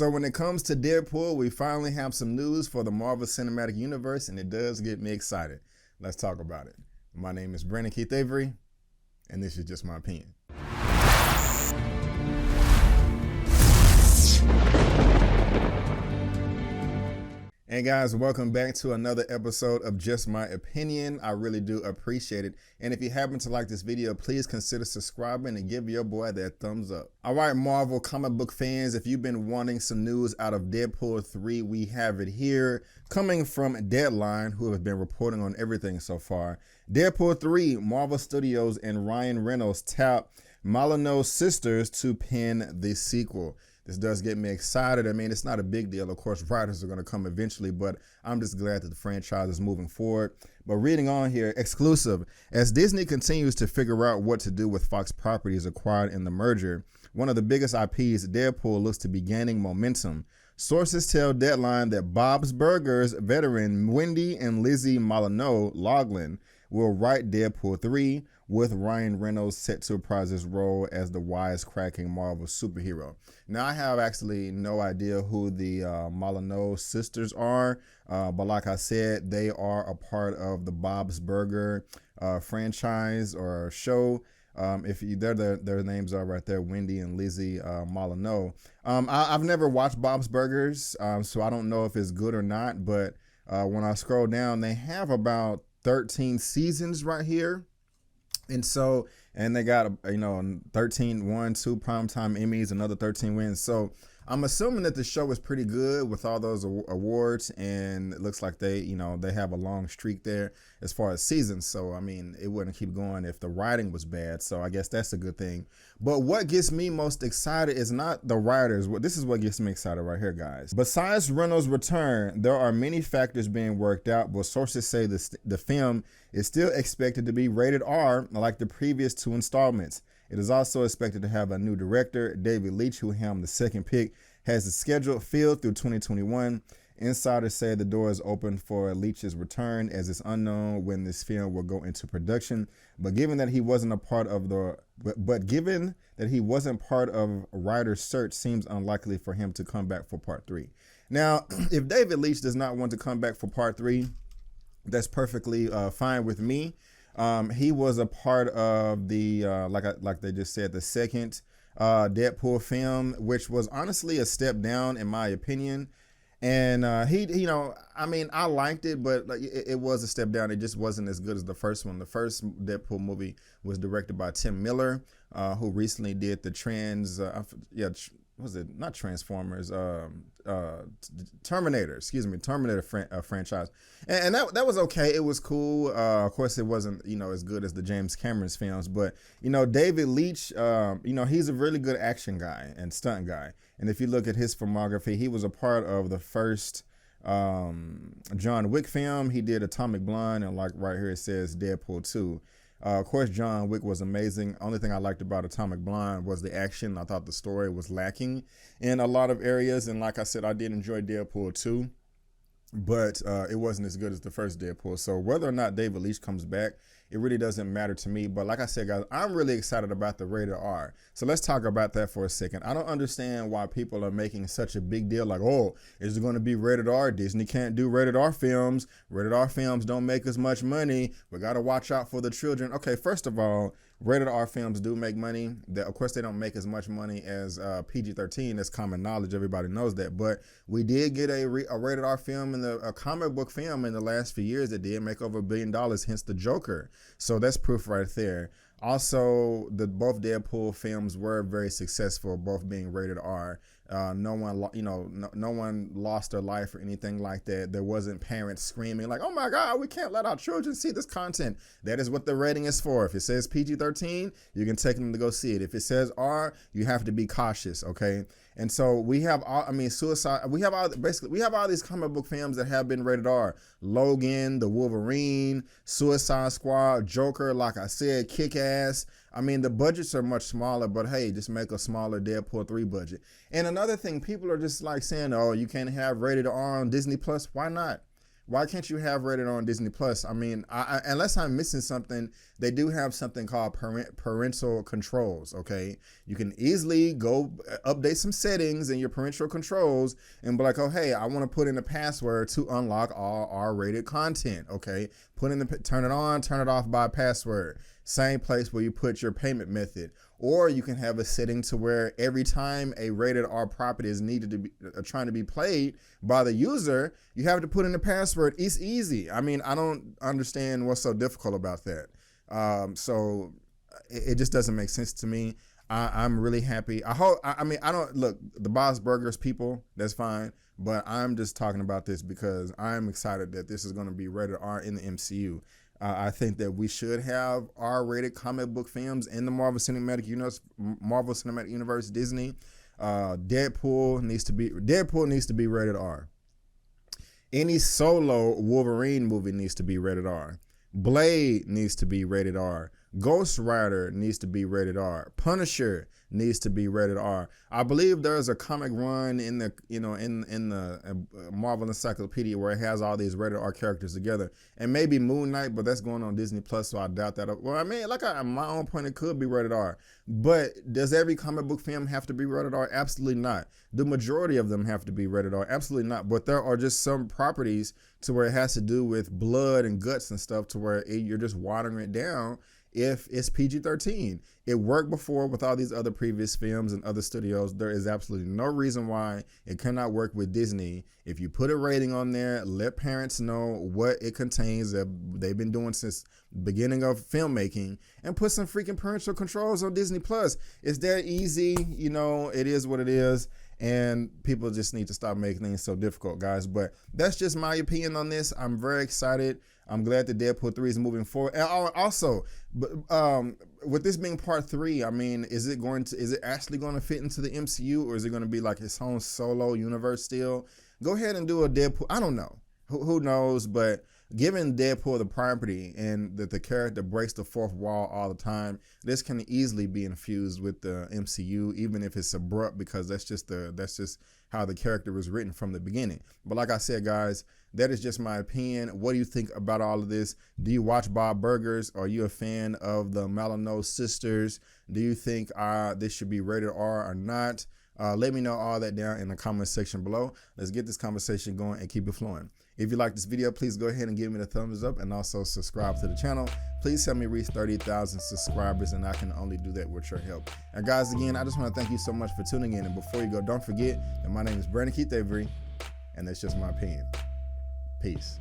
So when it comes to Deadpool, we finally have some news for the Marvel Cinematic Universe, and it does get me excited. Let's talk about it. My name is Brandon Keith Avery, and this is just my opinion. And guys, welcome back to another episode of Just My Opinion. I really do appreciate it. And if you happen to like this video, please consider subscribing and give your boy that thumbs up. All right, Marvel comic book fans, if you've been wanting some news out of Deadpool 3, we have it here. Coming from Deadline, who have been reporting on everything so far. Deadpool 3, Marvel Studios and Ryan Reynolds tap Molyneux's sisters to pen the sequel. This does get me excited. I mean, it's not a big deal. Of course, writers are going to come eventually, but I'm just glad that the franchise is moving forward. But reading on here, exclusive. As Disney continues to figure out what to do with Fox properties acquired in the merger, one of the biggest IPs, Deadpool, looks to be gaining momentum. Sources tell Deadline that Bob's Burgers veteran Wendy and Lizzie Molyneux Loughlin will write Deadpool 3, with Ryan Reynolds set to reprise his role as the wisecracking Marvel superhero. Now, I have actually no idea who the Molyneux sisters are, but like I said, they are a part of the Bob's Burger franchise or show. If you, their names are right there, Wendy and Lizzie Molyneux. I've never watched Bob's Burgers, so I don't know if it's good or not, but when I scroll down, they have about 13 seasons right here. And they got, 13, 1, 2 primetime Emmys, another 13 wins. So I'm assuming that the show is pretty good with all those awards, and it looks like they have a long streak there as far as seasons. So, I mean, it wouldn't keep going if the writing was bad. So I guess that's a good thing. But what gets me most excited is not the writers. This is what gets me excited right here, guys. Besides Reynolds' return, there are many factors being worked out, but sources say the film is still expected to be rated R like the previous two installments. It is also expected to have a new director. David Leitch, who helmed the second pick, has the schedule filled through 2021. Insiders say the door is open for Leitch's return, as it's unknown when this film will go into production. But given that he wasn't part of writer's search, seems unlikely for him to come back for part 3. Now, if David Leitch does not want to come back for part 3, that's perfectly fine with me. He was a part of the like they just said, the second Deadpool film, which was honestly a step down in my opinion. And I liked it, but it was a step down. It just wasn't as good as the first one. The first Deadpool movie was directed by Tim Miller, who recently did the Terminator franchise. And that was okay. It was cool. Of course, it wasn't, as good as the James Cameron's films, but, David Leitch, he's a really good action guy and stunt guy. And if you look at his filmography, he was a part of the first John Wick film. He did Atomic Blonde, and like right here it says Deadpool 2. Of course, John Wick was amazing. Only thing I liked about Atomic Blonde was the action. I thought the story was lacking in a lot of areas. And like I said, I did enjoy Deadpool 2, but it wasn't as good as the first Deadpool. So whether or not David Leitch comes back, it really doesn't matter to me. But like I said, guys, I'm really excited about the rated R. So let's talk about that for a second. I don't understand why people are making such a big deal like, oh, is it going to be rated R? Disney can't do rated R films. Rated R films don't make as much money. We got to watch out for the children. Okay, first of all, rated R films do make money. Of course, they don't make as much money as PG-13. That's common knowledge. Everybody knows that. But we did get a rated R film, a comic book film in the last few years that did make over $1 billion, hence the Joker. So that's proof right there. Also, both Deadpool films were very successful, both being rated R. No one lost their life or anything like that. There wasn't parents screaming like, "Oh my God, we can't let our children see this content." That is what the rating is for. If it says PG-13, you can take them to go see it. If it says R, you have to be cautious, okay? And so we have all, we have all these comic book films that have been rated R. Logan, The Wolverine, Suicide Squad, Joker, like I said, Kick-Ass. I mean, the budgets are much smaller, but hey, just make a smaller Deadpool 3 budget. And another thing, people are just like saying, oh, you can't have rated R on Disney Plus. Why not? Why can't you have rated R on Disney Plus? I mean, unless I'm missing something, they do have something called parental controls, okay? You can easily go update some settings in your parental controls and be like, oh, hey, I want to put in a password to unlock all R-rated content, okay? Turn it on, turn it off by password. Same place where you put your payment method. Or you can have a setting to where every time a rated R property is needed to be trying to be played by the user, you have to put in a password. It's easy. I mean, I don't understand what's so difficult about that. So it just doesn't make sense to me. I'm really happy. I don't look, the Bob's Burgers people, that's fine. But I'm just talking about this because I'm excited that this is going to be rated R in the MCU. I think that we should have R-rated comic book films in the Marvel Cinematic Universe, Disney. Deadpool needs to be rated R. Any solo Wolverine movie needs to be rated R. Blade needs to be rated R. Ghost Rider needs to be rated R. Punisher needs to be rated R. I believe there's a comic run in the Marvel Encyclopedia where it has all these rated R characters together, and maybe Moon Knight, but that's going on Disney Plus, so I doubt that. Well, I mean, my own point, it could be rated R, but does every comic book film have to be rated R? Absolutely not. The majority of them have to be rated R? Absolutely not. But there are just some properties to where it has to do with blood and guts and stuff, to where you're just watering it down. If it's PG-13, it worked before with all these other previous films and other studios. There is absolutely no reason why it cannot work with Disney. If you put a rating on there, let parents know what it contains, that they've been doing since the beginning of filmmaking, and put some freaking parental controls on Disney Plus. It's that easy, it is what it is. And people just need to stop making things so difficult, guys. But that's just my opinion on this. I'm very excited. I'm glad that Deadpool 3 is moving forward. And also, with this being part 3, I mean, is it actually going to fit into the MCU, or is it going to be like its own solo universe still? Go ahead and do a Deadpool. I don't know. Who knows? But given Deadpool the property and that the character breaks the fourth wall all the time, this can easily be infused with the MCU, even if it's abrupt, because that's just how the character was written from the beginning. But like I said, guys, that is just my opinion. What do you think about all of this? Do you watch Bob Burgers? Are you a fan of the Malino sisters? Do you think this should be rated R or not? Let me know all that down in the comment section below. Let's get this conversation going and keep it flowing. If you like this video, please go ahead and give me the thumbs up, and also subscribe to the channel. Please help me reach 30,000 subscribers, and I can only do that with your help. And guys, again, I just want to thank you so much for tuning in. And before you go, don't forget that my name is Brandon Keith Avery, and that's just my opinion. Peace.